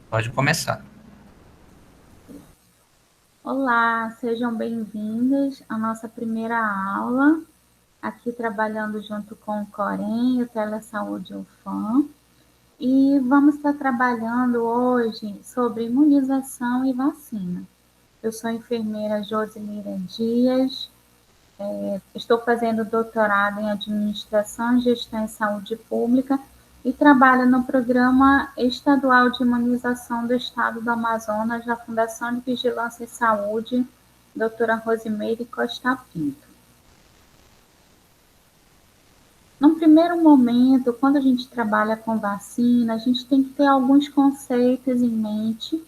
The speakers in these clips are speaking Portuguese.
Pode começar. Olá, sejam bem-vindos à nossa primeira aula, aqui trabalhando junto com o Corém e o Telesaúde UFAM. E vamos estar trabalhando hoje sobre imunização e vacina. Eu sou a enfermeira Josimira Dias, estou fazendo doutorado em Administração e Gestão em Saúde Pública e trabalho no Programa Estadual de Imunização do Estado do Amazonas, da Fundação de Vigilância em Saúde, doutora Rosimeire Costa Pinto. Num primeiro momento, quando a gente trabalha com vacina, a gente tem que ter alguns conceitos em mente.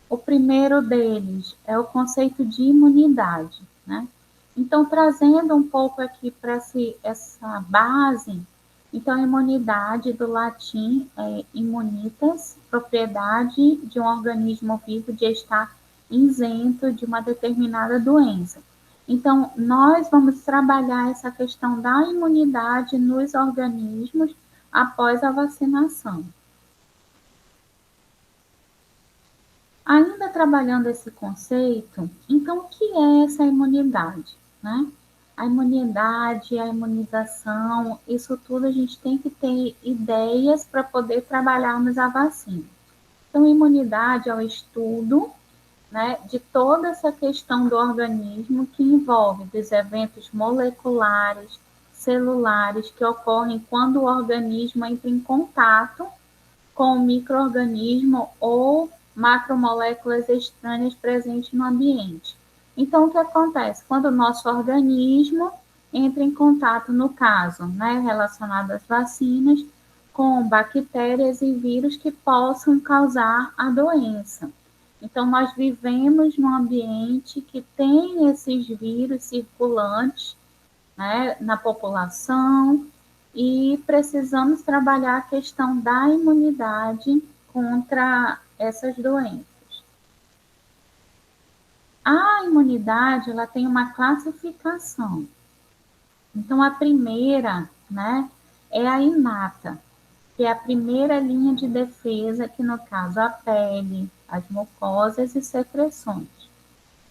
O primeiro deles é o conceito de imunidade, né? Então, trazendo um pouco aqui para essa base, então, a imunidade do latim é imunitas, propriedade de um organismo vivo de estar isento de uma determinada doença. Então, nós vamos trabalhar essa questão da imunidade nos organismos após a vacinação. Ainda trabalhando esse conceito, então o que é essa imunidade, né? A imunidade, a imunização, isso tudo a gente tem que ter ideias para poder trabalharmos a vacina. Então, imunidade é o estudo, né, de toda essa questão do organismo que envolve dos eventos moleculares, celulares que ocorrem quando o organismo entra em contato com o microorganismo ou macromoléculas estranhas presentes no ambiente. Então, o que acontece? Quando o nosso organismo entra em contato, no caso, né, relacionado às vacinas, com bactérias e vírus que possam causar a doença. Então, nós vivemos num ambiente que tem esses vírus circulantes, né, na população, e precisamos trabalhar a questão da imunidade contra essas doenças. A imunidade, ela tem uma classificação. Então, a primeira, né, é a inata, que é a primeira linha de defesa, que no caso a pele, as mucosas e secreções.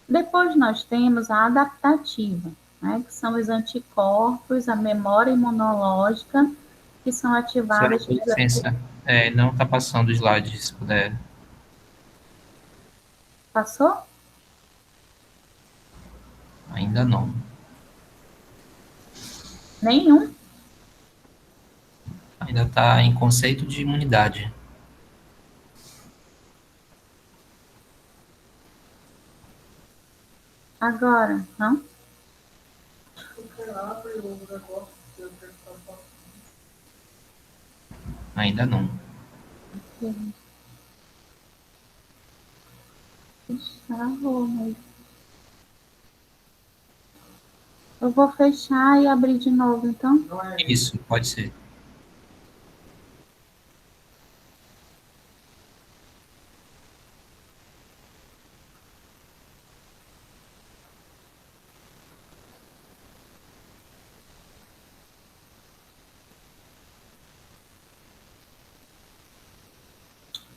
Depois nós temos a adaptativa, né, que são os anticorpos, a memória imunológica, que são Senhora, ativadas com pela... licença. Não está passando o slide, se puder. Passou? Ainda não. Nenhum? Ainda está em conceito de imunidade. Agora, não? Ainda não. Travou, mas... Eu vou fechar e abrir de novo, então. Isso, pode ser.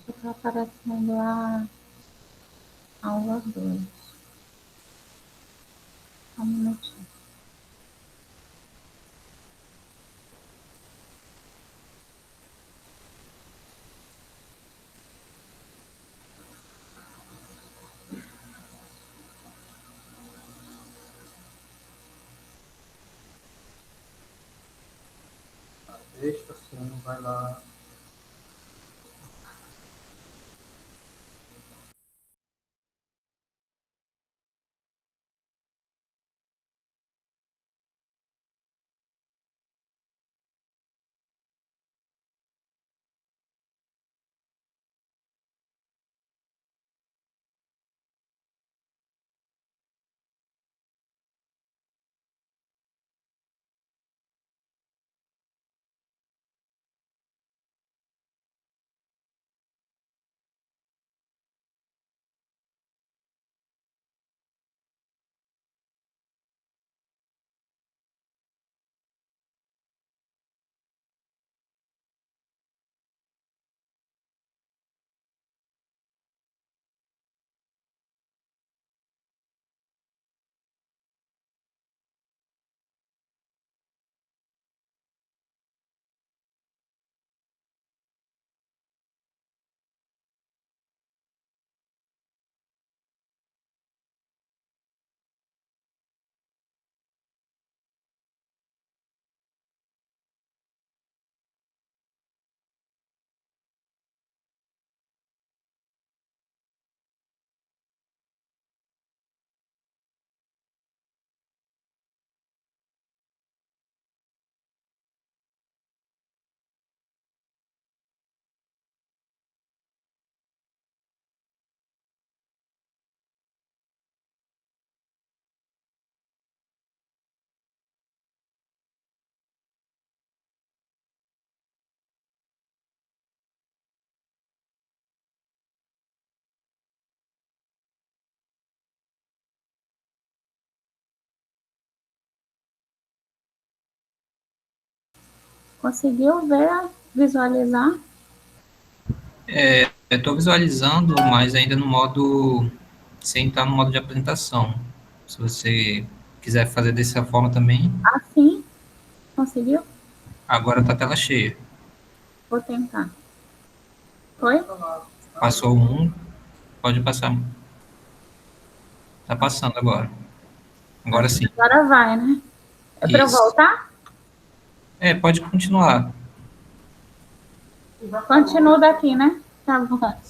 Está aparecendo a aula 2. Um minutinho. Deixa assim, vai lá. Conseguiu ver, visualizar? Eu estou visualizando, mas ainda no modo, sem estar no modo de apresentação. Se você quiser fazer dessa forma também, Assim, conseguiu? agora está a tela cheia. Vou tentar. Foi? Passou um, pode passar. Está passando agora. Agora sim. Agora vai, né? É para eu Isso. voltar? Pode continuar. Continuo daqui, né? Tá bom.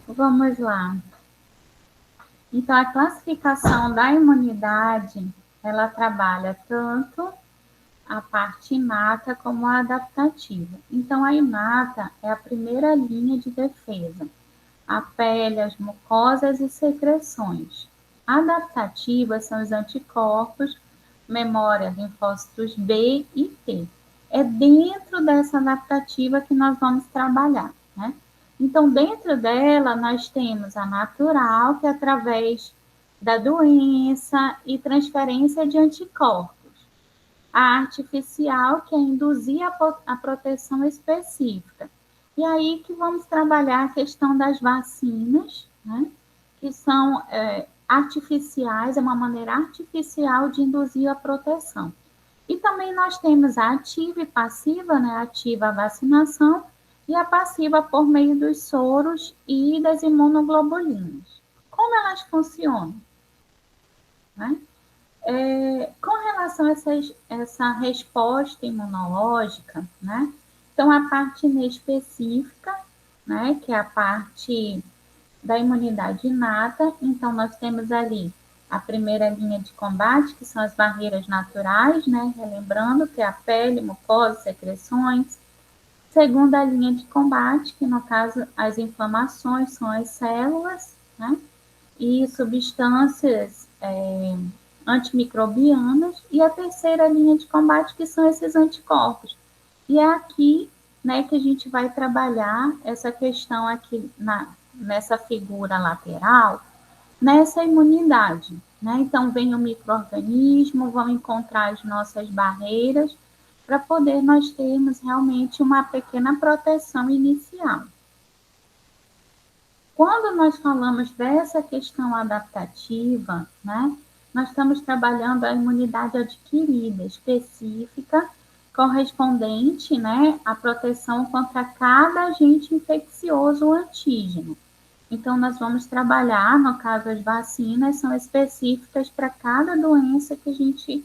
Vamos lá. Então, a classificação da imunidade, ela trabalha tanto a parte inata como a adaptativa. Então, a inata é a primeira linha de defesa, a pele, as mucosas e secreções. Adaptativas são os anticorpos, memória, linfócitos B e T. É dentro dessa adaptativa que nós vamos trabalhar, né? Então, dentro dela, nós temos a natural, que é através da doença e transferência de anticorpos. A artificial, que é induzir a proteção específica. E aí que vamos trabalhar a questão das vacinas, né? Que são artificiais, é uma maneira artificial de induzir a proteção. E também nós temos a ativa e passiva, né? A ativa a vacinação e a passiva por meio dos soros e das imunoglobulinas. Como elas funcionam? Né? Com relação a essa resposta imunológica, né? Então, a parte inespecífica, né? Que é a parte da imunidade inata. Então, nós temos ali a primeira linha de combate, que são as barreiras naturais, né? Relembrando que é a pele, mucosa, secreções. Segunda linha de combate, que no caso as inflamações são as células, né? E substâncias antimicrobianas, e a terceira linha de combate, que são esses anticorpos. E é aqui, né, que a gente vai trabalhar essa questão aqui nessa figura lateral, nessa imunidade. Né? Então, vem o micro-organismo, vão encontrar as nossas barreiras, para poder nós termos realmente uma pequena proteção inicial. Quando nós falamos dessa questão adaptativa, né, nós estamos trabalhando a imunidade adquirida, específica, correspondente, né, à proteção contra cada agente infeccioso ou antígeno. Então, nós vamos trabalhar, no caso, as vacinas são específicas para cada doença que a gente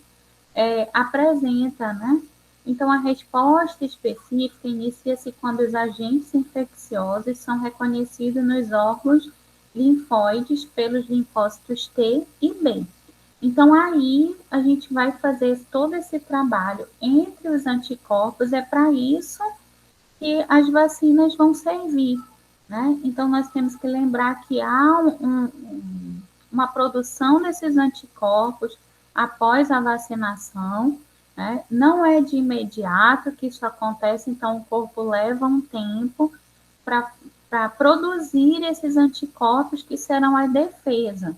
apresenta, né? Então, a resposta específica inicia-se quando os agentes infecciosos são reconhecidos nos órgãos linfóides pelos linfócitos T e B. Então, aí a gente vai fazer todo esse trabalho entre os anticorpos, é para isso que as vacinas vão servir, né? Então, nós temos que lembrar que há uma produção desses anticorpos após a vacinação, né? Não é de imediato que isso acontece, então o corpo leva um tempo para produzir esses anticorpos que serão a defesa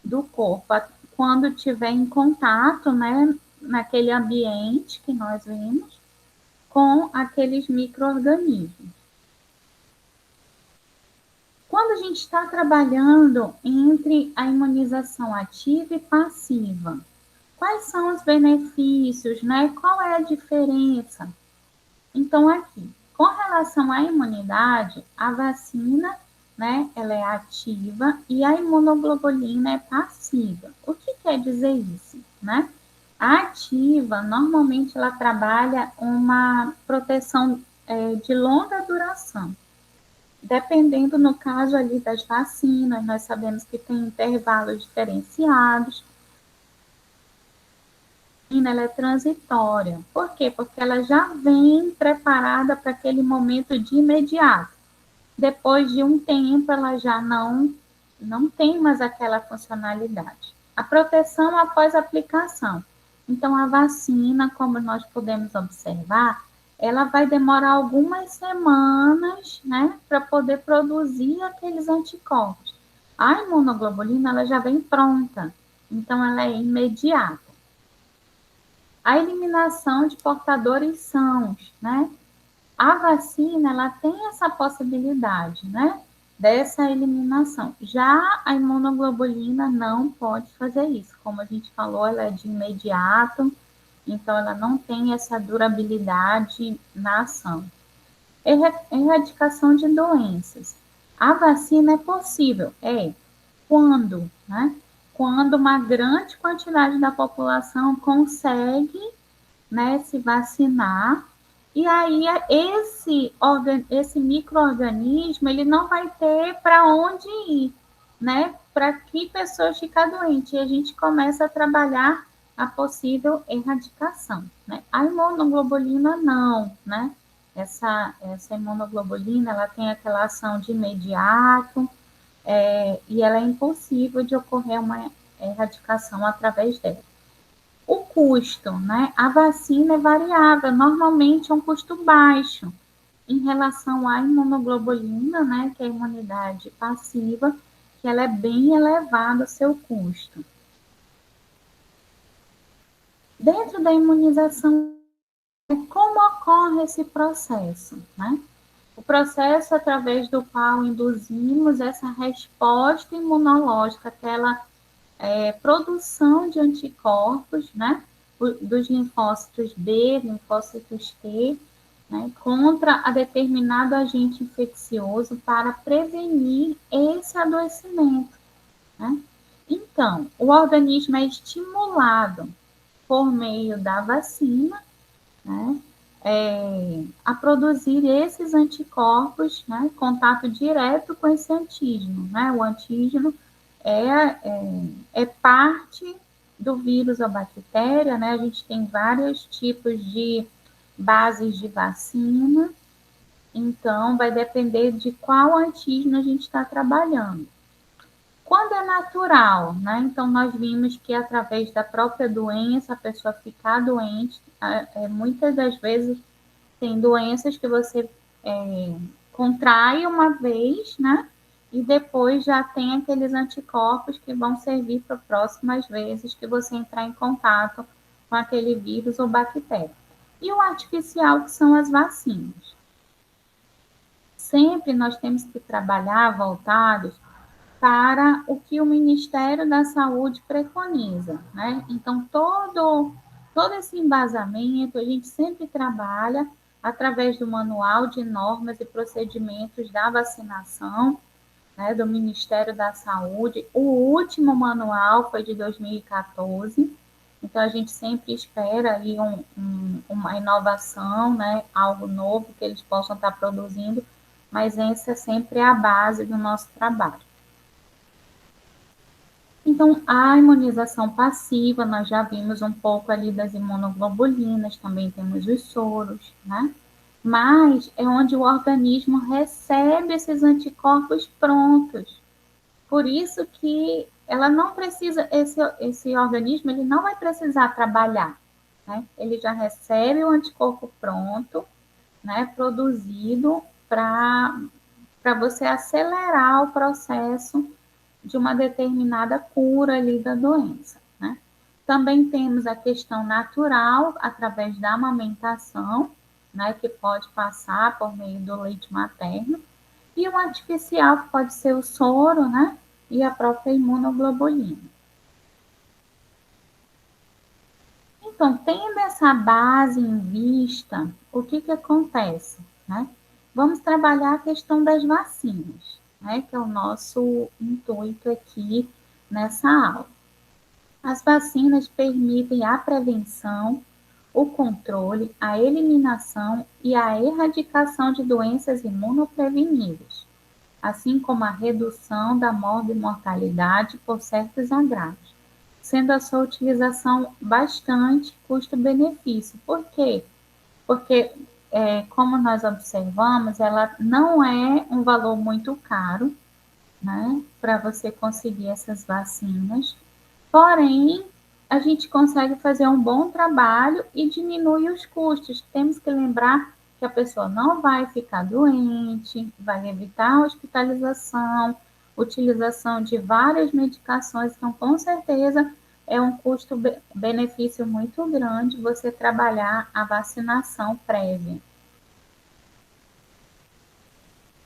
do corpo quando tiver em contato, né, naquele ambiente que nós vimos, com aqueles micro-organismos. Quando a gente está trabalhando entre a imunização ativa e passiva, quais são os benefícios, né? Qual é a diferença? Então, aqui, com relação à imunidade, a vacina, né, ela é ativa e a imunoglobulina é passiva. O que quer dizer isso, né? A ativa, normalmente, ela trabalha uma proteção de longa duração. Dependendo, no caso ali das vacinas, nós sabemos que tem intervalos diferenciados. Ela é transitória. Por quê? Porque ela já vem preparada para aquele momento de imediato. Depois de um tempo, ela já não tem mais aquela funcionalidade. A proteção após a aplicação. Então, a vacina, como nós podemos observar, ela vai demorar algumas semanas, né, para poder produzir aqueles anticorpos. A imunoglobulina, ela já vem pronta, então ela é imediata. A eliminação de portadores sãos, né? A vacina, ela tem essa possibilidade, né? Dessa eliminação. Já a imunoglobulina não pode fazer isso. Como a gente falou, ela é de imediato, então ela não tem essa durabilidade na ação. Erradicação de doenças. A vacina é possível, quando, né? Quando uma grande quantidade da população consegue, né, se vacinar, e aí esse micro-organismo ele não vai ter para onde ir, né? Para que pessoas ficar doentes. E a gente começa a trabalhar a possível erradicação, né? A imunoglobulina não, né? Essa imunoglobulina ela tem aquela ação de imediato, e ela é impossível de ocorrer uma erradicação através dela. O custo, né? A vacina é variável, normalmente é um custo baixo em relação à imunoglobulina, né? Que é a imunidade passiva, que ela é bem elevada o seu custo. Dentro da imunização, como ocorre esse processo, né? O processo através do qual induzimos essa resposta imunológica, aquela produção de anticorpos, né, dos linfócitos B, linfócitos T, né, contra a determinado agente infeccioso para prevenir esse adoecimento, né? Então, o organismo é estimulado por meio da vacina, né, a produzir esses anticorpos, né, contato direto com esse antígeno, né? O antígeno é parte do vírus ou bactéria, né? A gente tem vários tipos de bases de vacina, então vai depender de qual antígeno a gente está trabalhando. Quando é natural, né? Então nós vimos que através da própria doença a pessoa ficar doente, muitas das vezes tem doenças que você contrai uma vez, né? E depois já tem aqueles anticorpos que vão servir para próximas vezes que você entrar em contato com aquele vírus ou bactéria. E o artificial, que são as vacinas. Sempre nós temos que trabalhar voltados para o que o Ministério da Saúde preconiza, né? Então, todo esse embasamento a gente sempre trabalha através do Manual de Normas e Procedimentos da Vacinação, né, do Ministério da Saúde. O último manual foi de 2014, então a gente sempre espera aí uma inovação, né, algo novo que eles possam estar produzindo, mas essa é sempre a base do nosso trabalho. Então, a imunização passiva, nós já vimos um pouco ali das imunoglobulinas, também temos os soros, né? Mas é onde o organismo recebe esses anticorpos prontos. Por isso que ela não precisa, esse organismo, ele não vai precisar trabalhar, né? Ele já recebe o anticorpo pronto, né? Produzido para você acelerar o processo de uma determinada cura ali da doença, né? Também temos a questão natural, através da amamentação, né, que pode passar por meio do leite materno, e o artificial, que pode ser o soro, né, e a própria imunoglobulina. Então, tendo essa base em vista, o que acontece, né? Vamos trabalhar a questão das vacinas, né, que é o nosso intuito aqui nessa aula. As vacinas permitem a prevenção, o controle, a eliminação e a erradicação de doenças imunopreveníveis, assim como a redução da morbimortalidade por certos agravos, sendo a sua utilização bastante custo-benefício. Por quê? Porque, como nós observamos, ela não é um valor muito caro, né, para você conseguir essas vacinas, porém, a gente consegue fazer um bom trabalho e diminui os custos. Temos que lembrar que a pessoa não vai ficar doente, vai evitar a hospitalização, utilização de várias medicações, então, com certeza, é um custo-benefício muito grande você trabalhar a vacinação prévia.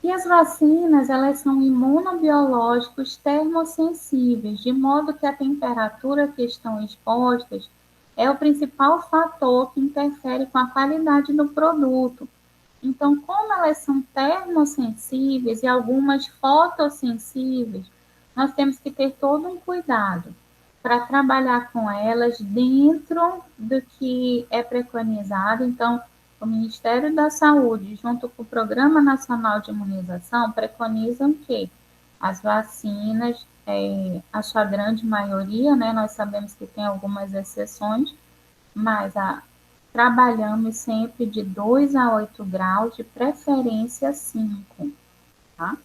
E as vacinas, elas são imunobiológicos termossensíveis, de modo que a temperatura que estão expostas é o principal fator que interfere com a qualidade do produto. Então, como elas são termossensíveis e algumas fotossensíveis, nós temos que ter todo um cuidado para trabalhar com elas dentro do que é preconizado. Então, o Ministério da Saúde, junto com o Programa Nacional de Imunização, preconizam que as vacinas, a sua grande maioria, né, nós sabemos que tem algumas exceções, mas trabalhamos sempre de 2 a 8 graus, de preferência 5, tá?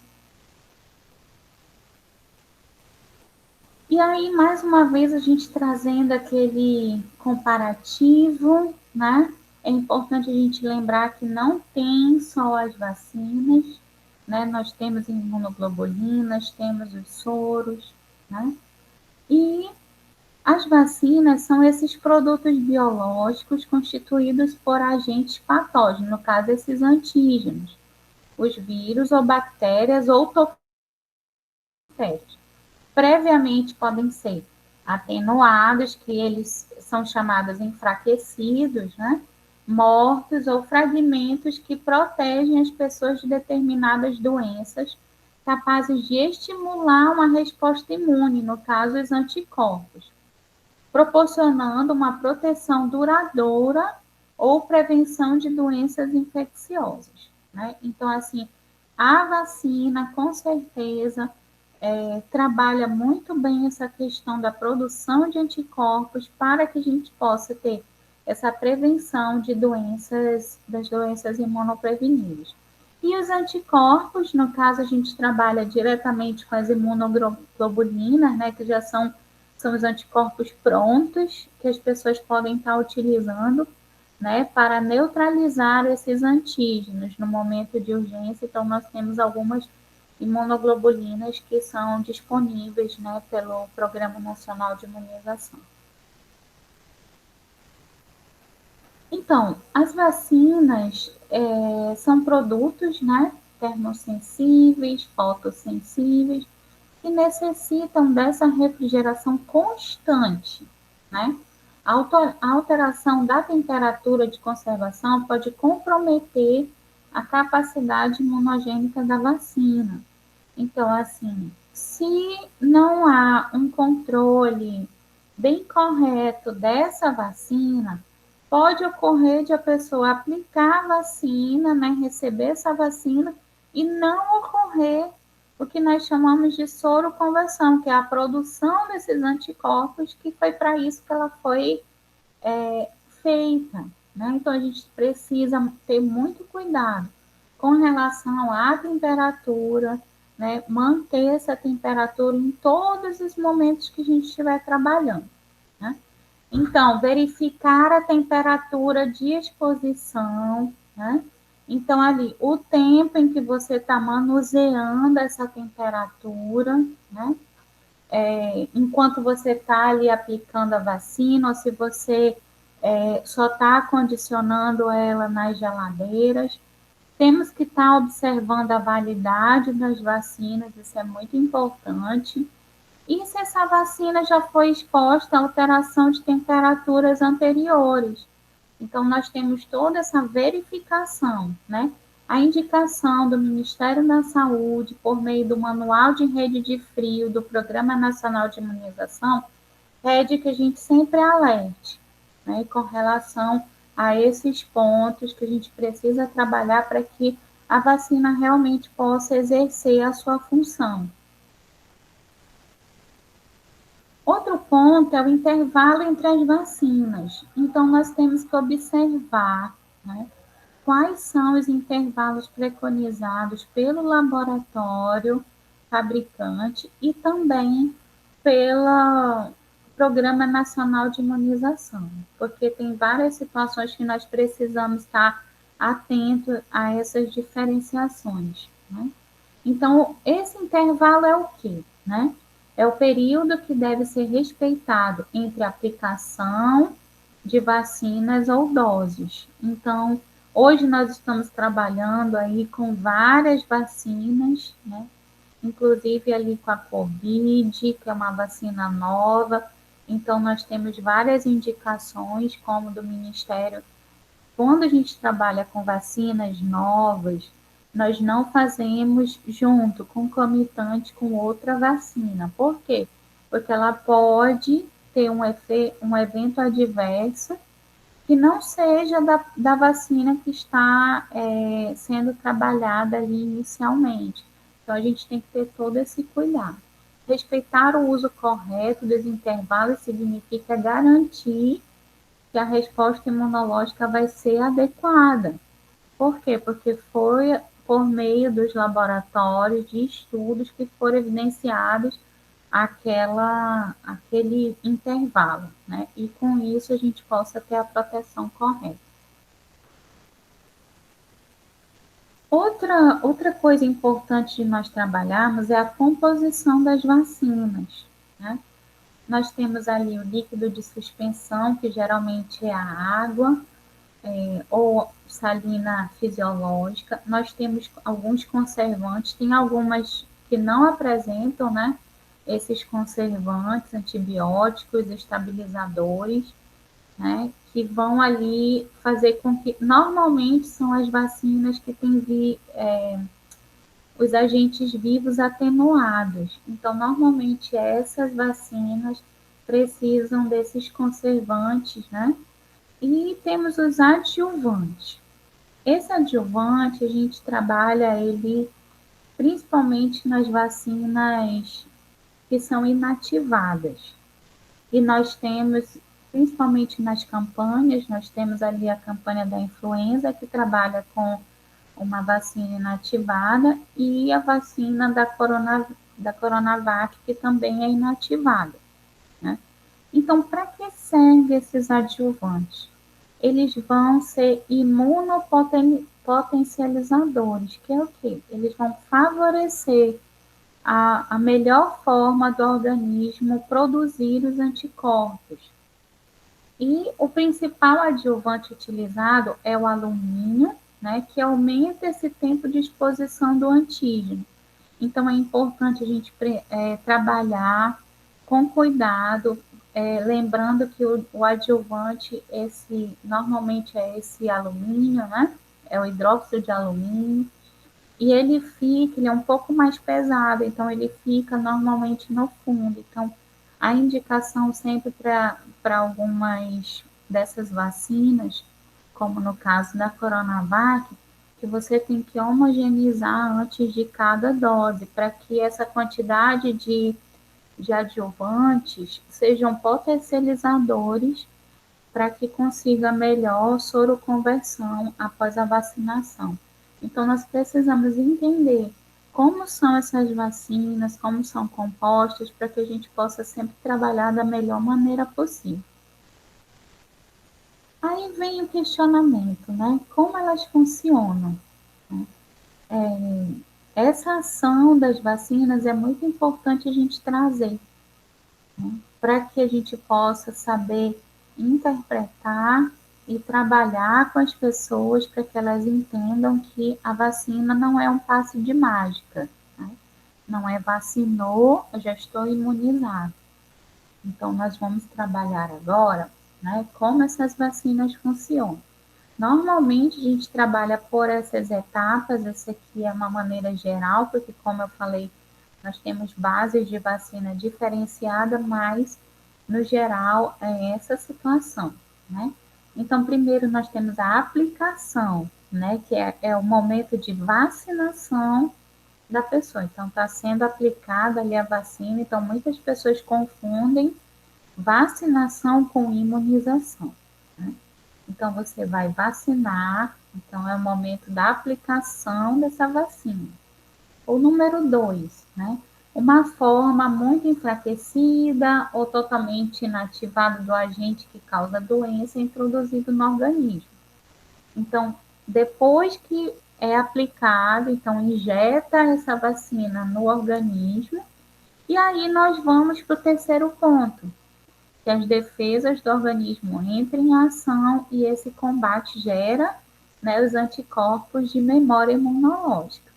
E aí, mais uma vez, a gente trazendo aquele comparativo, né? É importante a gente lembrar que não tem só as vacinas, né? Nós temos imunoglobulinas, temos os soros, né? E as vacinas são esses produtos biológicos constituídos por agentes patógenos, no caso, esses antígenos, os vírus ou bactérias ou toxéticos. Previamente podem ser atenuados, que eles são chamados enfraquecidos, né? Mortos ou fragmentos que protegem as pessoas de determinadas doenças, capazes de estimular uma resposta imune, no caso, os anticorpos, proporcionando uma proteção duradoura ou prevenção de doenças infecciosas, né? Então, assim, a vacina, com certeza, trabalha muito bem essa questão da produção de anticorpos para que a gente possa ter essa prevenção de doenças, das doenças imunopreveníveis. E os anticorpos, no caso, a gente trabalha diretamente com as imunoglobulinas, né, que já são os anticorpos prontos que as pessoas podem estar utilizando, né, para neutralizar esses antígenos no momento de urgência. Então, nós temos algumas imunoglobulinas que são disponíveis, né, pelo Programa Nacional de Imunização. Então, as vacinas são produtos, né, termosensíveis, fotossensíveis, que necessitam dessa refrigeração constante, né? A alteração da temperatura de conservação pode comprometer a capacidade imunogênica da vacina. Então, assim, se não há um controle bem correto dessa vacina, pode ocorrer de a pessoa aplicar a vacina, né, receber essa vacina e não ocorrer o que nós chamamos de soroconversão, que é a produção desses anticorpos, que foi para isso que ela foi feita, né? Então, a gente precisa ter muito cuidado com relação à temperatura, né? Manter essa temperatura em todos os momentos que a gente estiver trabalhando, né? Então, verificar a temperatura de exposição, né? Então, ali, o tempo em que você está manuseando essa temperatura, né? Enquanto você está ali aplicando a vacina, ou se você só está condicionando ela nas geladeiras. Temos que estar observando a validade das vacinas, isso é muito importante. E se essa vacina já foi exposta à alteração de temperaturas anteriores. Então, nós temos toda essa verificação, né? A indicação do Ministério da Saúde, por meio do Manual de Rede de Frio do Programa Nacional de Imunização, pede que a gente sempre alerte, né, com relação a esses pontos que a gente precisa trabalhar para que a vacina realmente possa exercer a sua função. Outro ponto é o intervalo entre as vacinas. Então, nós temos que observar, né, quais são os intervalos preconizados pelo laboratório fabricante e também pelo Programa Nacional de Imunização, porque tem várias situações que nós precisamos estar atentos a essas diferenciações, né? Então, esse intervalo é o quê, né? é o período que deve ser respeitado entre a aplicação de vacinas ou doses. Então, hoje nós estamos trabalhando aí com várias vacinas, né? Inclusive ali com a Covid, que é uma vacina nova. Então, nós temos várias indicações, como do Ministério. Quando a gente trabalha com vacinas novas, nós não fazemos junto, concomitante com outra vacina. Por quê? Porque ela pode ter um evento adverso que não seja da vacina que está sendo trabalhada ali inicialmente. Então, a gente tem que ter todo esse cuidado. Respeitar o uso correto dos intervalos significa garantir que a resposta imunológica vai ser adequada. Por quê? Porque foi por meio dos laboratórios de estudos que foram evidenciados aquele intervalo, né? E com isso a gente possa ter a proteção correta. Outra coisa importante de nós trabalharmos é a composição das vacinas, né? Nós temos ali o líquido de suspensão, que geralmente é a água, ou salina fisiológica. Nós temos alguns conservantes, tem algumas que não apresentam, né, esses conservantes, antibióticos, estabilizadores, né, que vão ali fazer com que, normalmente são as vacinas que têm os agentes vivos atenuados. Então, normalmente essas vacinas precisam desses conservantes, né? E temos os adjuvantes. Esse adjuvante, a gente trabalha ele principalmente nas vacinas que são inativadas. E nós temos, principalmente nas campanhas, nós temos ali a campanha da influenza, que trabalha com uma vacina inativada, e a vacina da Coronavac, que também é inativada, né? Então, para que servem esses adjuvantes? Eles vão ser imunopotencializadores, que é o quê? Eles vão favorecer a melhor forma do organismo produzir os anticorpos. E o principal adjuvante utilizado é o alumínio, né, que aumenta esse tempo de exposição do antígeno. Então, é importante a gente trabalhar com cuidado, lembrando que o adjuvante, normalmente é esse alumínio, né? É o hidróxido de alumínio, e ele é um pouco mais pesado, então ele fica normalmente no fundo. Então, a indicação sempre para algumas dessas vacinas, como no caso da Coronavac, que você tem que homogeneizar antes de cada dose, para que essa quantidade de adjuvantes sejam potencializadores para que consiga melhor soroconversão após a vacinação. Então, nós precisamos entender como são essas vacinas, como são compostas, para que a gente possa sempre trabalhar da melhor maneira possível. Aí vem o questionamento, né? Como elas funcionam? Essa ação das vacinas é muito importante a gente trazer, né, para que a gente possa saber interpretar e trabalhar com as pessoas para que elas entendam que a vacina não é um passe de mágica, né? Não é vacinou, eu já estou imunizado. Então, nós vamos trabalhar agora, né, como essas vacinas funcionam. Normalmente, a gente trabalha por essas etapas, essa aqui é uma maneira geral, porque, como eu falei, nós temos bases de vacina diferenciada, mas, no geral, é essa situação, né? Então, primeiro nós temos a aplicação, né, que é o momento de vacinação da pessoa. Então, está sendo aplicada ali a vacina, então muitas pessoas confundem vacinação com imunização, né? Então, você vai vacinar, então é o momento da aplicação dessa vacina. O número 2, né? Uma forma muito enfraquecida ou totalmente inativada do agente que causa a doença introduzido no organismo. Então, depois que é aplicado, então injeta essa vacina no organismo E aí nós vamos para o terceiro ponto, que as defesas do organismo entram em ação e esse combate gera, né, os anticorpos de memória imunológica.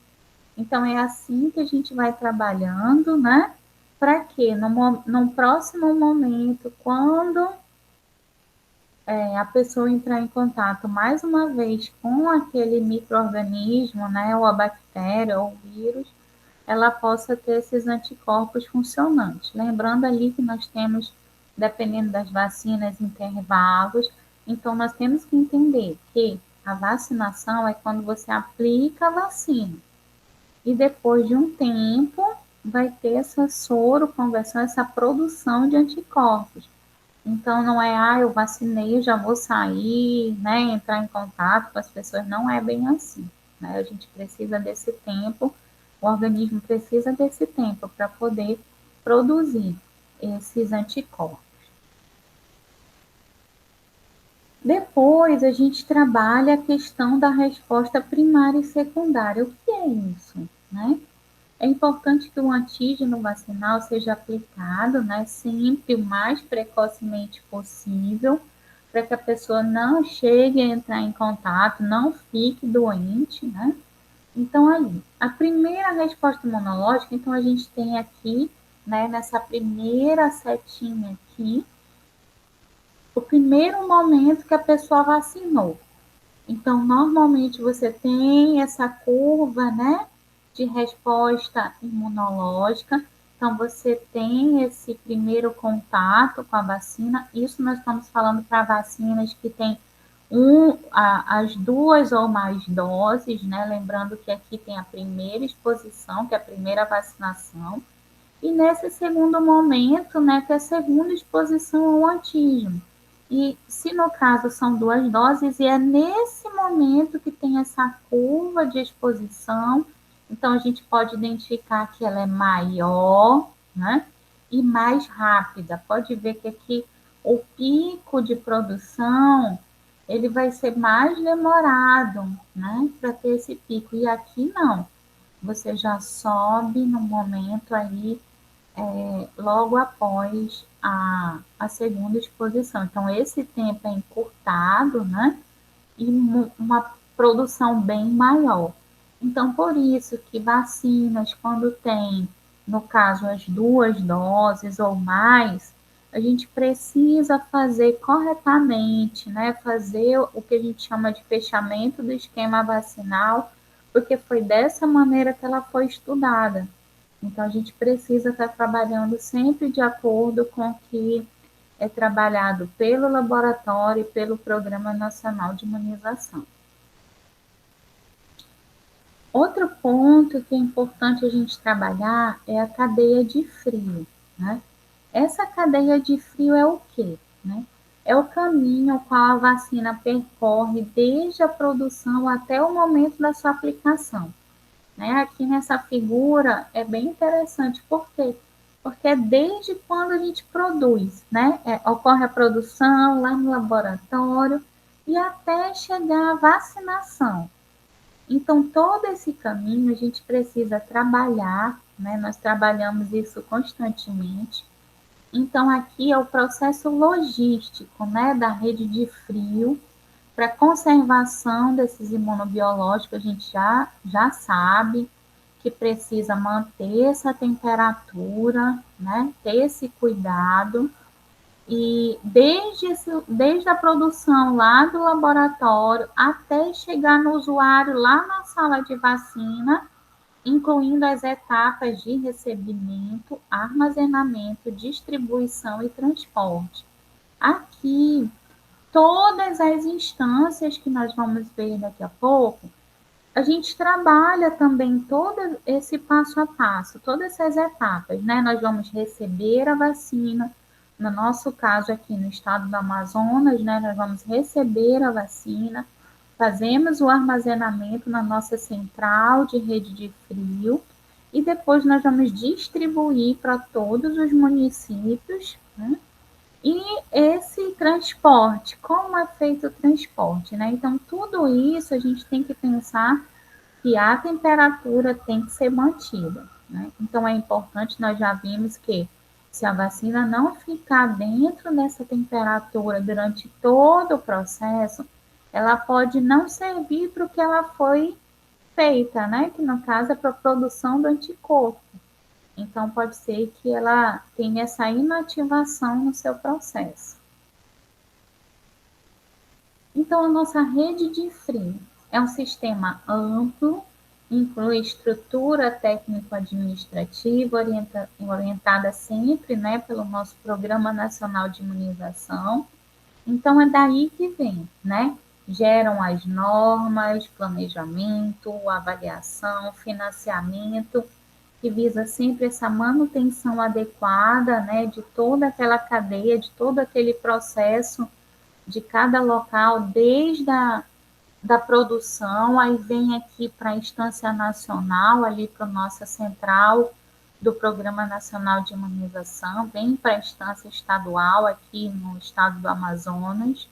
Então, é assim que a gente vai trabalhando, né? Para que no próximo momento, quando a pessoa entrar em contato mais uma vez com aquele micro-organismo, né, ou a bactéria ou o vírus, ela possa ter esses anticorpos funcionantes. Lembrando ali que nós temos, dependendo das vacinas, intervalos, então nós temos que entender que a vacinação é quando você aplica a vacina e depois de um tempo vai ter essa soroconversão, essa produção de anticorpos. Então, não é, eu vacinei, eu já vou sair, né, entrar em contato com as pessoas. Não é bem assim, né? A gente precisa desse tempo, o organismo precisa desse tempo para poder produzir esses anticorpos. Depois, a gente trabalha a questão da resposta primária e secundária. O que é isso, né? É importante que o antígeno vacinal seja aplicado, né, sempre o mais precocemente possível, para que a pessoa não chegue a entrar em contato, não fique doente, né? Então, aí, a primeira resposta imunológica, então a gente tem aqui, né, nessa primeira setinha aqui, o primeiro momento que a pessoa vacinou. Então, normalmente você tem essa curva, né, de resposta imunológica. Então, você tem esse primeiro contato com a vacina. Isso nós estamos falando para vacinas que têm as duas ou mais doses, né? Lembrando que aqui tem a primeira exposição, que é a primeira vacinação. E nesse segundo momento, né, que é a segunda exposição ao antígeno. E se no caso são duas doses, e é nesse momento que tem essa curva de exposição, então a gente pode identificar que ela é maior, né? E mais rápida. Pode ver que aqui o pico de produção ele vai ser mais demorado, né? Para ter esse pico. E aqui não. Você já sobe no momento aí logo após a segunda exposição. Então, esse tempo é encurtado, né? E uma produção bem maior. Então, por isso que vacinas, quando tem, no caso, as duas doses ou mais, a gente precisa fazer corretamente, né? Fazer o que a gente chama de fechamento do esquema vacinal, porque foi dessa maneira que ela foi estudada. Então, a gente precisa estar trabalhando sempre de acordo com o que é trabalhado pelo laboratório e pelo Programa Nacional de Imunização. Outro ponto que é importante a gente trabalhar é a cadeia de frio, né? Essa cadeia de frio é o quê, né? É o caminho ao qual a vacina percorre desde a produção até o momento da sua aplicação. Né? Aqui nessa figura é bem interessante, por quê? Porque é desde quando a gente produz, né? Ocorre a produção lá no laboratório e até chegar à vacinação. Então, todo esse caminho a gente precisa trabalhar, né? Nós trabalhamos isso constantemente. Então, aqui é o processo logístico, né? Da rede de frio para conservação desses imunobiológicos, a gente já sabe que precisa manter essa temperatura, né? Ter esse cuidado. E desde a produção lá do laboratório até chegar no usuário lá na sala de vacina, incluindo as etapas de recebimento, armazenamento, distribuição e transporte. Aqui, todas as instâncias que nós vamos ver daqui a pouco, a gente trabalha também todo esse passo a passo, todas essas etapas, né? Nós vamos receber a vacina, no nosso caso aqui no estado do Amazonas, né? Nós vamos receber a vacina, fazemos o armazenamento na nossa central de rede de frio e depois nós vamos distribuir para todos os municípios, né? E esse transporte, como é feito o transporte, né? Então, tudo isso a gente tem que pensar que a temperatura tem que ser mantida. né? Então, é importante, nós já vimos que se a vacina não ficar dentro dessa temperatura durante todo o processo, ela pode não servir para o que ela foi feita, né? Que no caso é para a produção do anticorpo. Então, pode ser que ela tenha essa inativação no seu processo. Então, a nossa rede de frio é um sistema amplo, inclui estrutura técnico-administrativa, orientada sempre, né, pelo nosso Programa Nacional de Imunização. Então, é daí que vem, né? Geram as normas, planejamento, avaliação, financiamento, que visa sempre essa manutenção adequada, né, de toda aquela cadeia, de todo aquele processo de cada local, desde da produção, aí vem aqui para a instância nacional, ali para a nossa central do Programa Nacional de Imunização, vem para a instância estadual, aqui no estado do Amazonas.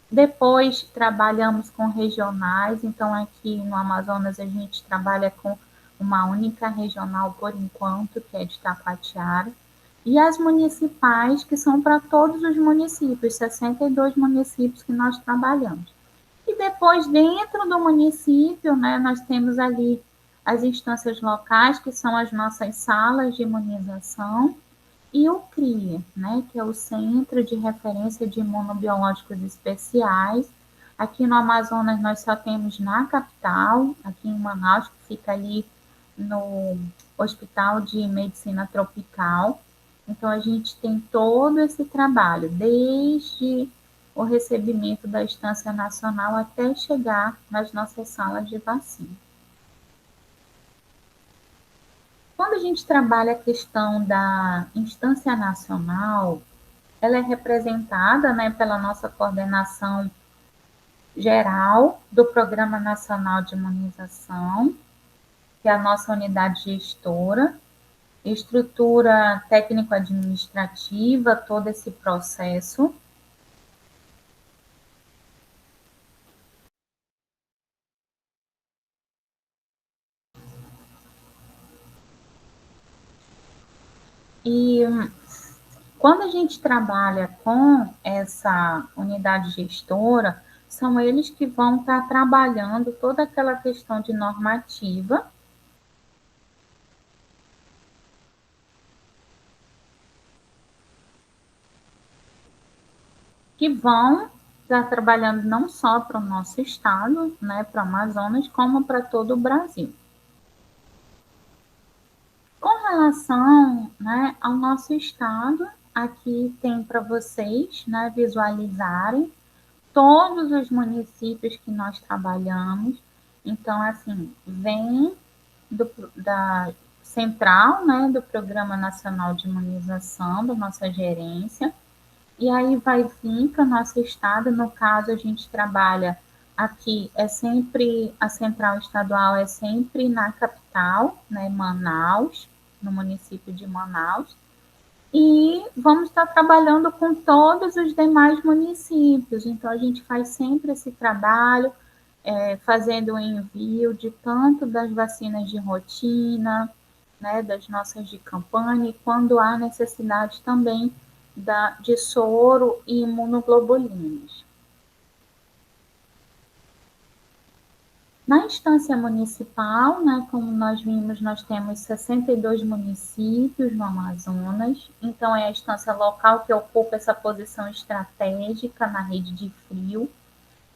Depois trabalhamos com regionais, então aqui no Amazonas a gente trabalha com uma única regional por enquanto, que é de Taquatiara, e as municipais, que são para todos os municípios, 62 municípios que nós trabalhamos. E depois, dentro do município, né, nós temos ali as instâncias locais, que são as nossas salas de imunização, e o CRIA, né, que é o Centro de Referência de Imunobiológicos Especiais. Aqui no Amazonas nós só temos na capital, aqui em Manaus, que fica ali no Hospital de Medicina Tropical. Então a gente tem todo esse trabalho, desde o recebimento da instância nacional até chegar nas nossas salas de vacina. Quando a gente trabalha a questão da instância nacional, ela é representada, né, pela nossa coordenação geral do Programa Nacional de Imunização, que é a nossa unidade gestora, estrutura técnico-administrativa, todo esse processo. E quando a gente trabalha com essa unidade gestora, são eles que vão estar trabalhando toda aquela questão de normativa, que vão estar trabalhando não só para o nosso estado, né, para o Amazonas, como para todo o Brasil. Com relação, né, ao nosso estado, aqui tem para vocês, né, visualizarem todos os municípios que nós trabalhamos. Então, assim, vem da central, né, do Programa Nacional de Imunização, da nossa gerência, e aí vai vir para o nosso estado. No caso, a gente trabalha aqui, é sempre, a central estadual é sempre na capital, né, Manaus, no município de Manaus, e vamos estar trabalhando com todos os demais municípios. Então, a gente faz sempre esse trabalho, fazendo o envio de tanto das vacinas de rotina, né, das nossas de campanha, e quando há necessidade também de soro e imunoglobulinas. Na instância municipal, né, como nós vimos, nós temos 62 municípios no Amazonas, então é a instância local que ocupa essa posição estratégica na rede de frio,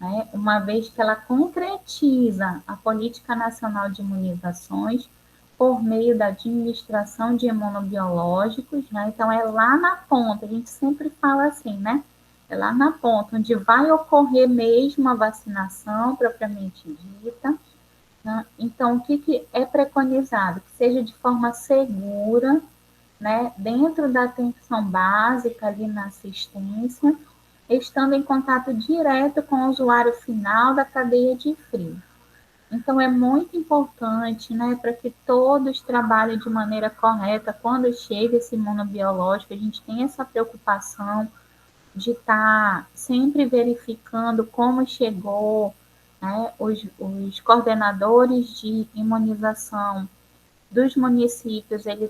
né, uma vez que ela concretiza a Política Nacional de Imunizações por meio da administração de imunobiológicos, né, então é lá na ponta, a gente sempre fala assim, né, é lá na ponta, onde vai ocorrer mesmo a vacinação propriamente dita, né? Então, o que é preconizado? Que seja de forma segura, né, dentro da atenção básica, ali na assistência, estando em contato direto com o usuário final da cadeia de frio. Então, é muito importante, né, para que todos trabalhem de maneira correta. Quando chega esse imunobiológico, a gente tem essa preocupação de estar sempre verificando como chegou, né, os coordenadores de imunização dos municípios, ele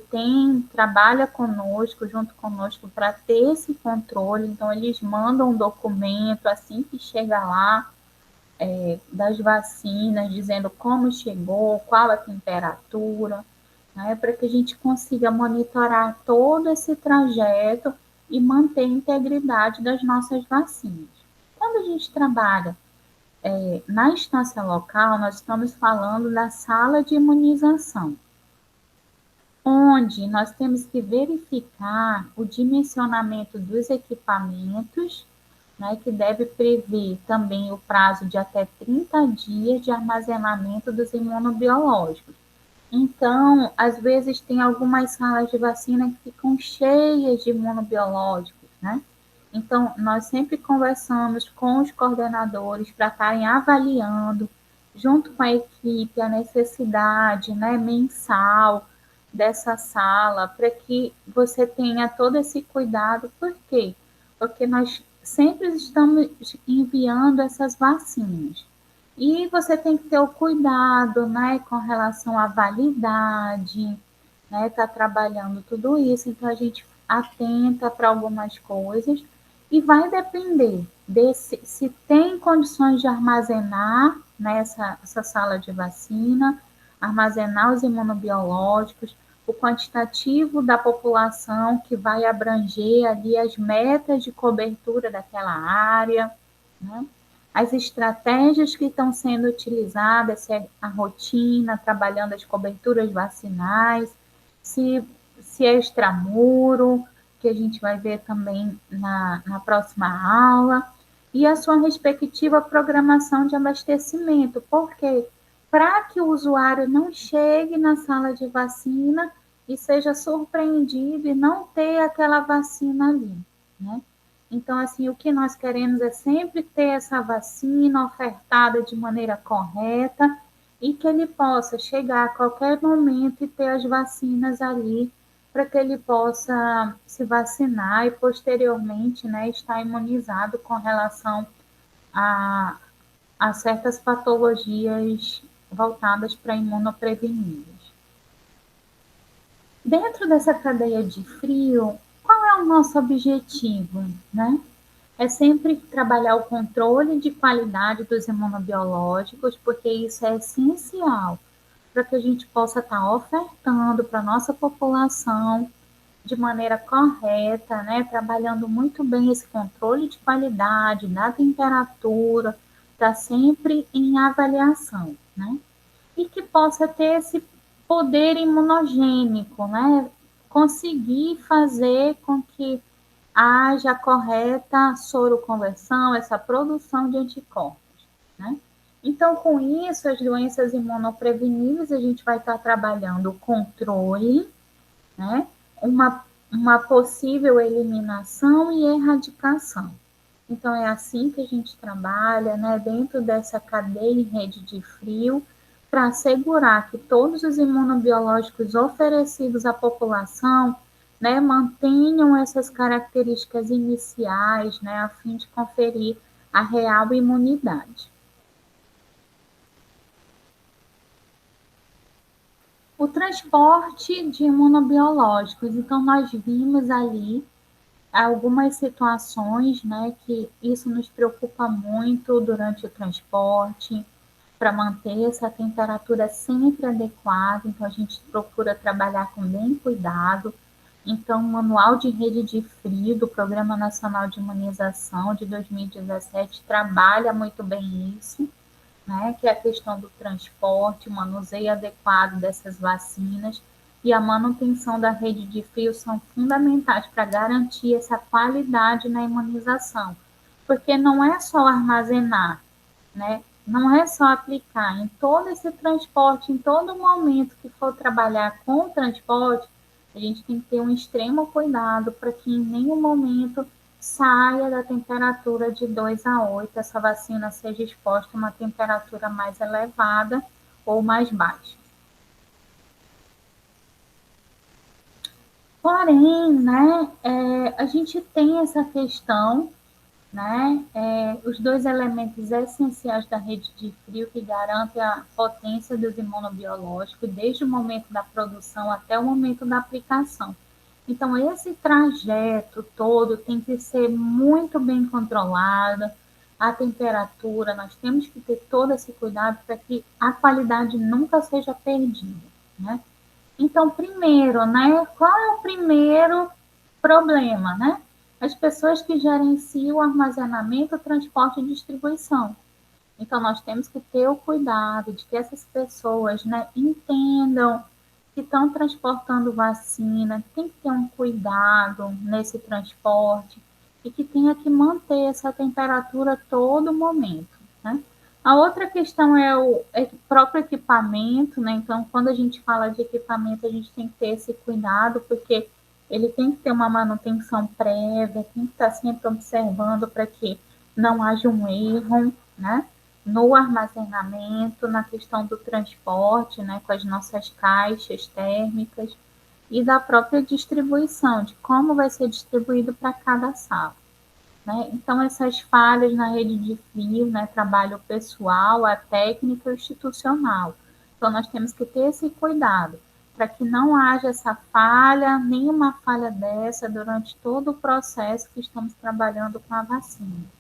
trabalha conosco, junto conosco, para ter esse controle. Então, eles mandam um documento assim que chega lá, das vacinas, dizendo como chegou, qual a temperatura, né, para que a gente consiga monitorar todo esse trajeto e manter a integridade das nossas vacinas. Quando a gente trabalha na instância local, nós estamos falando da sala de imunização, onde nós temos que verificar o dimensionamento dos equipamentos, né, que deve prever também o prazo de até 30 dias de armazenamento dos imunobiológicos. Então, às vezes tem algumas salas de vacina que ficam cheias de imunobiológicos, né? Então, nós sempre conversamos com os coordenadores para estarem avaliando, junto com a equipe, a necessidade, né, mensal dessa sala, para que você tenha todo esse cuidado. Por quê? Porque nós sempre estamos enviando essas vacinas. E você tem que ter o cuidado, né, com relação à validade, né, tá trabalhando tudo isso, então a gente atenta para algumas coisas e vai depender se tem condições de armazenar nessa essa sala de vacina, armazenar os imunobiológicos, o quantitativo da população que vai abranger ali as metas de cobertura daquela área, né? As estratégias que estão sendo utilizadas, se é a rotina, trabalhando as coberturas vacinais, se, se é extramuro, que a gente vai ver também na próxima aula, e a sua respectiva programação de abastecimento. Por quê? Para que o usuário não chegue na sala de vacina e seja surpreendido e não ter aquela vacina ali, né? Então, assim, o que nós queremos é sempre ter essa vacina ofertada de maneira correta e que ele possa chegar a qualquer momento e ter as vacinas ali para que ele possa se vacinar e posteriormente, né, estar imunizado com relação a, a certas patologias voltadas para imunoprevenidas. Dentro dessa cadeia de frio, qual é o nosso objetivo, né? É sempre trabalhar o controle de qualidade dos imunobiológicos, porque isso é essencial para que a gente possa estar ofertando para a nossa população de maneira correta, né? Trabalhando muito bem esse controle de qualidade, da temperatura, está sempre em avaliação, né? E que possa ter esse poder imunogênico, né? Conseguir fazer com que haja a correta soroconversão, essa produção de anticorpos, né? Então, com isso, as doenças imunopreveníveis, a gente vai estar trabalhando o controle, né? Uma possível eliminação e erradicação. Então, é assim que a gente trabalha, né? Dentro dessa cadeia e rede de frio, para assegurar que todos os imunobiológicos oferecidos à população, né, mantenham essas características iniciais, né, a fim de conferir a real imunidade. O transporte de imunobiológicos, então nós vimos ali algumas situações, né, que isso nos preocupa muito durante o transporte, para manter essa temperatura sempre adequada, então a gente procura trabalhar com bem cuidado. Então, o Manual de Rede de Frio do Programa Nacional de Imunização de 2017 trabalha muito bem isso, né, que é a questão do transporte, o manuseio adequado dessas vacinas e a manutenção da rede de frio são fundamentais para garantir essa qualidade na imunização, porque não é só armazenar, né? Não é só aplicar em todo esse transporte, em todo momento que for trabalhar com o transporte, a gente tem que ter um extremo cuidado para que em nenhum momento saia da temperatura de 2 a 8, essa vacina seja exposta a uma temperatura mais elevada ou mais baixa. Porém, né, a gente tem essa questão, né? Os dois elementos essenciais da rede de frio que garantem a potência dos imunobiológicos desde o momento da produção até o momento da aplicação. Então, esse trajeto todo tem que ser muito bem controlado, a temperatura, nós temos que ter todo esse cuidado para que a qualidade nunca seja perdida, né? Então, primeiro, né, qual é o primeiro problema, né? As pessoas que gerenciam o armazenamento, transporte e distribuição. Então, nós temos que ter o cuidado de que essas pessoas, né, entendam que estão transportando vacina, tem que ter um cuidado nesse transporte e que tenha que manter essa temperatura a todo momento, né? A outra questão é o próprio equipamento, né? Então, quando a gente fala de equipamento, a gente tem que ter esse cuidado, porque ele tem que ter uma manutenção prévia, tem que estar sempre observando para que não haja um erro, né? No armazenamento, na questão do transporte, né, com as nossas caixas térmicas e da própria distribuição, de como vai ser distribuído para cada sala. Né? Então, essas falhas na rede de fio, né, trabalho pessoal, a técnica institucional. Então, nós temos que ter esse cuidado para que não haja essa falha, nenhuma falha dessa durante todo o processo que estamos trabalhando com a vacina.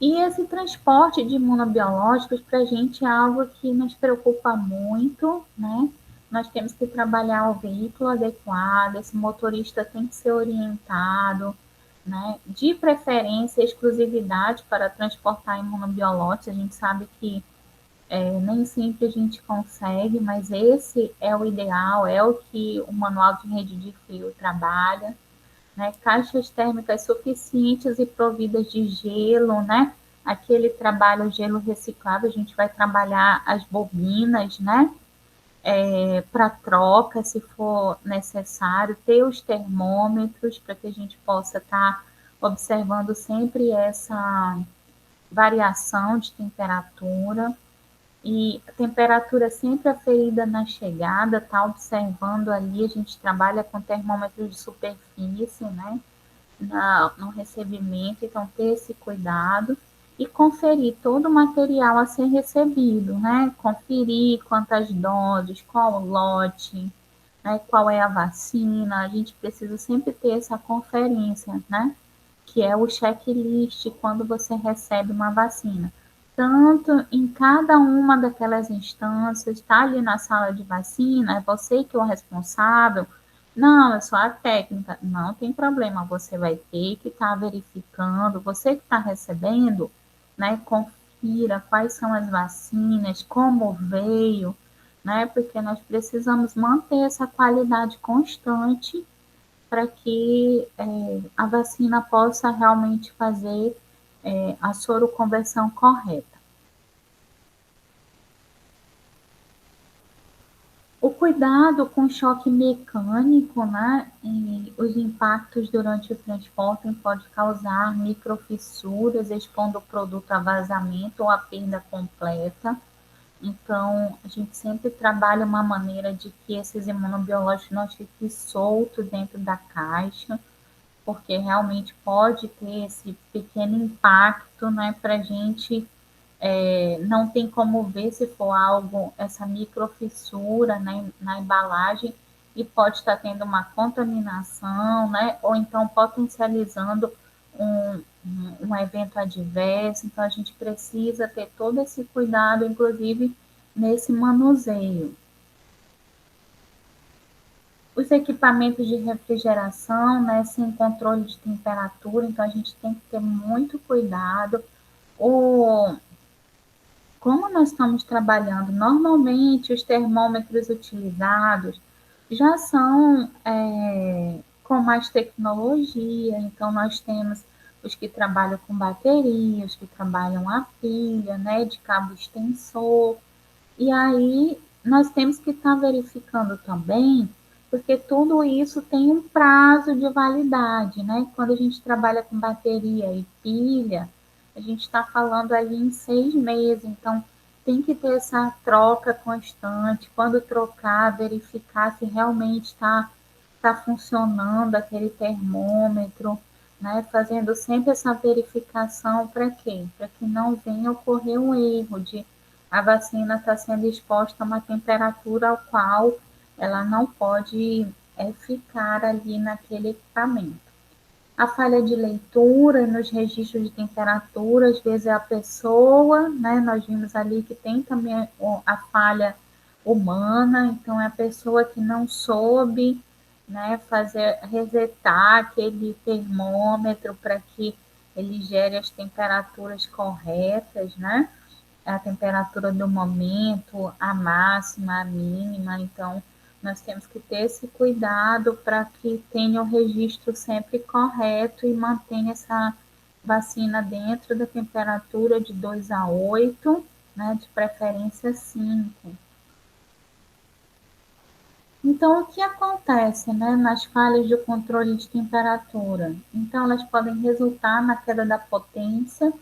E esse transporte de imunobiológicos para a gente é algo que nos preocupa muito, né? Nós temos que trabalhar o veículo adequado, esse motorista tem que ser orientado, né? De preferência, exclusividade para transportar imunobiológicos. A gente sabe que nem sempre a gente consegue, mas esse é o ideal, é o que o manual de rede de fio trabalha, né? Caixas térmicas suficientes e providas de gelo, né? Aquele trabalho gelo reciclado, a gente vai trabalhar as bobinas, né? Para troca, se for necessário, ter os termômetros para que a gente possa estar observando sempre essa variação de temperatura. E a temperatura sempre aferida na chegada, tá observando ali, a gente trabalha com termômetro de superfície, né? No recebimento, então ter esse cuidado e conferir todo o material a ser recebido, né? Conferir quantas doses, qual o lote, né? Qual é a vacina, a gente precisa sempre ter essa conferência, né? Que é o checklist quando você recebe uma vacina. Tanto em cada uma daquelas instâncias, está ali na sala de vacina, é você que é o responsável. Não, eu sou a técnica. Não tem problema, você vai ter que estar verificando, você que está recebendo, né? Confira quais são as vacinas, como veio, né? Porque nós precisamos manter essa qualidade constante para que a vacina possa realmente fazer a soroconversão correta. O cuidado com choque mecânico, né, e os impactos durante o transporte pode causar microfissuras, expondo o produto a vazamento ou a perda completa. Então, a gente sempre trabalha uma maneira de que esses imunobiológicos não fiquem soltos dentro da caixa, porque realmente pode ter esse pequeno impacto, né, para a gente não tem como ver se for algo, essa microfissura, né, na embalagem e pode estar tendo uma contaminação, né, ou então potencializando um evento adverso. Então, a gente precisa ter todo esse cuidado, inclusive nesse manuseio. Os equipamentos de refrigeração, né, sem controle de temperatura, então a gente tem que ter muito cuidado. O, como nós estamos trabalhando, normalmente os termômetros utilizados já são com mais tecnologia, então nós temos os que trabalham com bateria, os que trabalham a pilha, né, de cabo extensor, e aí nós temos que estar verificando também, porque tudo isso tem um prazo de validade, né? Quando a gente trabalha com bateria e pilha, a gente está falando ali em 6 meses, então tem que ter essa troca constante. Quando trocar, verificar se realmente está funcionando aquele termômetro, né, fazendo sempre essa verificação para quê? Para que não venha ocorrer um erro de a vacina estar sendo exposta a uma temperatura ao qual ela não pode ficar ali naquele equipamento. A falha de leitura nos registros de temperatura, às vezes é a pessoa, né? Nós vimos ali que tem também a falha humana, então é a pessoa que não soube, né, fazer resetar aquele termômetro para que ele gere as temperaturas corretas, né? A temperatura do momento, a máxima, a mínima, então nós temos que ter esse cuidado para que tenha o registro sempre correto e mantenha essa vacina dentro da temperatura de 2 a 8, né, de preferência 5. Então, o que acontece, né, nas falhas de controle de temperatura? Então, elas podem resultar na queda da potência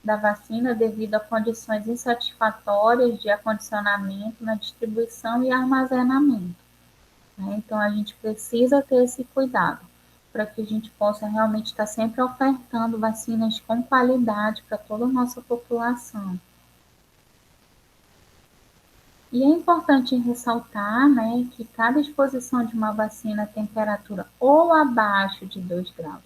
da vacina devido a condições insatisfatórias de acondicionamento na distribuição e armazenamento, né? Então, a gente precisa ter esse cuidado para que a gente possa realmente estar sempre ofertando vacinas com qualidade para toda a nossa população. E é importante ressaltar, né, que cada exposição de uma vacina a temperatura ou abaixo de 2 graus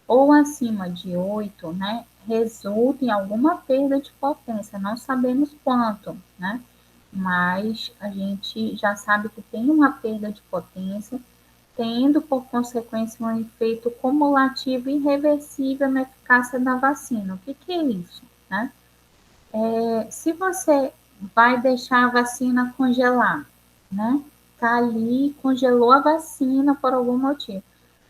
ou acima de 8, né, resulta em alguma perda de potência. Não sabemos quanto, né, mas a gente já sabe que tem uma perda de potência, tendo por consequência um efeito cumulativo irreversível na eficácia da vacina. O que que é isso, né? Se você vai deixar a vacina congelar, né? Tá ali, congelou a vacina por algum motivo.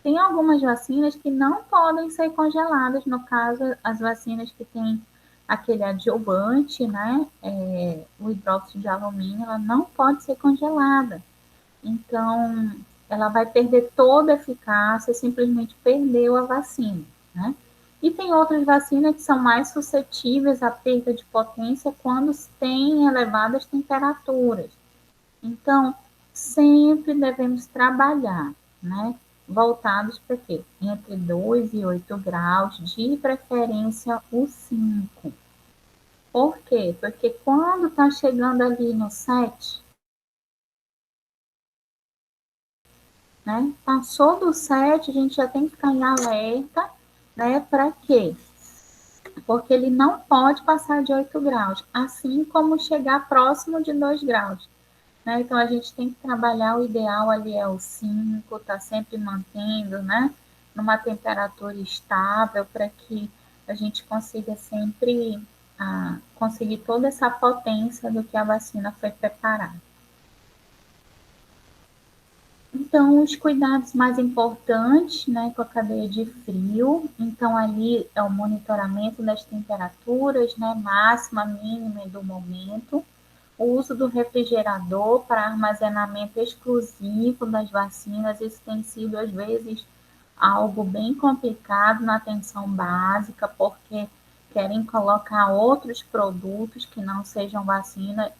Tem algumas vacinas que não podem ser congeladas, no caso, as vacinas que têm aquele adjuvante, né? O hidróxido de alumínio, ela não pode ser congelada. Então, ela vai perder toda a eficácia, simplesmente perdeu a vacina, né? E tem outras vacinas que são mais suscetíveis à perda de potência quando tem elevadas temperaturas. Então, sempre devemos trabalhar, né? Voltados para quê? Entre 2 e 8 graus, de preferência o 5. Por quê? Porque quando está chegando ali no 7, né? Passou do 7, a gente já tem que ficar em alerta, né? Para quê? Porque ele não pode passar de 8 graus, assim como chegar próximo de 2 graus, né? Então a gente tem que trabalhar, o ideal ali é o 5, tá sempre mantendo, né? Numa temperatura estável para que a gente consiga sempre conseguir toda essa potência do que a vacina foi preparada. Então, os cuidados mais importantes, né, com a cadeia de frio, então ali é o monitoramento das temperaturas, né, máxima, mínima do momento, o uso do refrigerador para armazenamento exclusivo das vacinas, isso tem sido às vezes algo bem complicado na atenção básica, porque querem colocar outros produtos que não sejam vacina.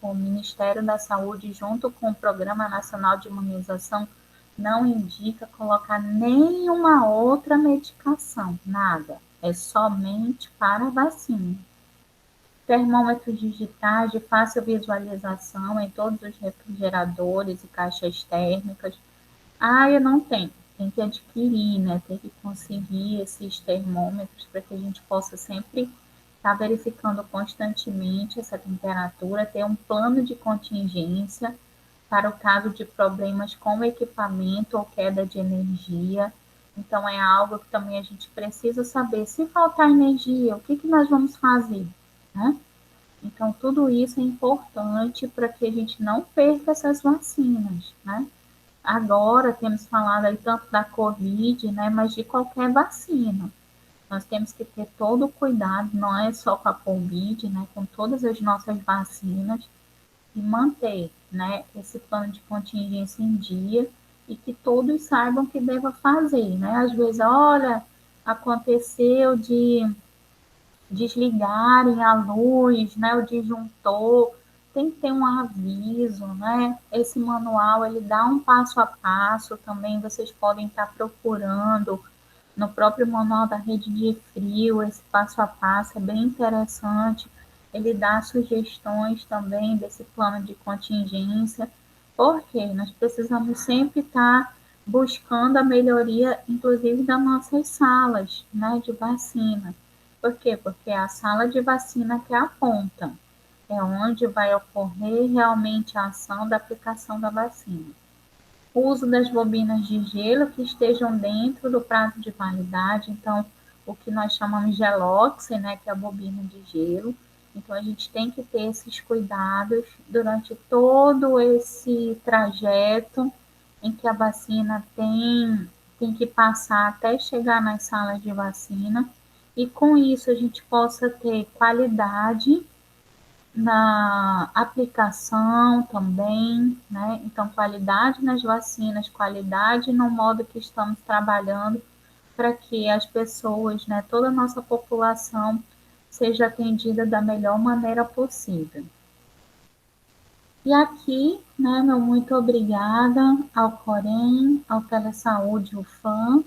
O Ministério da Saúde, junto com o Programa Nacional de Imunização, não indica colocar nenhuma outra medicação, nada. É somente para vacina. Termômetros digitais de fácil visualização em todos os refrigeradores e caixas térmicas. Ah, eu não tenho. Tem que adquirir, né? Tem que conseguir esses termômetros para que a gente possa sempre estar verificando constantemente essa temperatura, ter um plano de contingência para o caso de problemas com o equipamento ou queda de energia. Então, é algo que também a gente precisa saber. Se faltar energia, o que, que nós vamos fazer, né? Então, tudo isso é importante para que a gente não perca essas vacinas, né? Agora temos falado aí tanto da Covid, né, mas de qualquer vacina. Nós temos que ter todo o cuidado, não é só com a Covid, né, com todas as nossas vacinas, e manter, né, esse plano de contingência em dia e que todos saibam que deva fazer, né? Às vezes, olha, aconteceu de desligarem a luz, né, o disjuntor, tem que ter um aviso, né? Esse manual ele dá um passo a passo, também vocês podem estar procurando no próprio manual da rede de frio, esse passo a passo é bem interessante. Ele dá sugestões também desse plano de contingência, porque nós precisamos sempre estar buscando a melhoria, inclusive das nossas salas, né, de vacina. Por quê? Porque é a sala de vacina que é a ponta, é onde vai ocorrer realmente a ação da aplicação da vacina. O uso das bobinas de gelo que estejam dentro do prazo de validade, então, o que nós chamamos de gelox, né, que é a bobina de gelo. Então, a gente tem que ter esses cuidados durante todo esse trajeto em que a vacina tem que passar até chegar nas salas de vacina, e com isso a gente possa ter qualidade na aplicação também, né? Então, qualidade nas vacinas, qualidade no modo que estamos trabalhando para que as pessoas, né, toda a nossa população seja atendida da melhor maneira possível. E aqui, né, meu muito obrigada ao Corém, ao Telesaúde UFAM,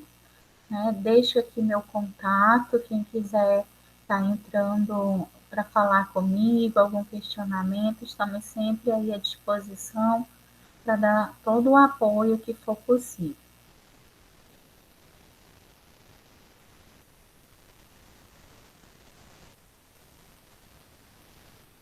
né? Deixo aqui meu contato, quem quiser estar entrando para falar comigo, algum questionamento, estamos sempre aí à disposição para dar todo o apoio que for possível.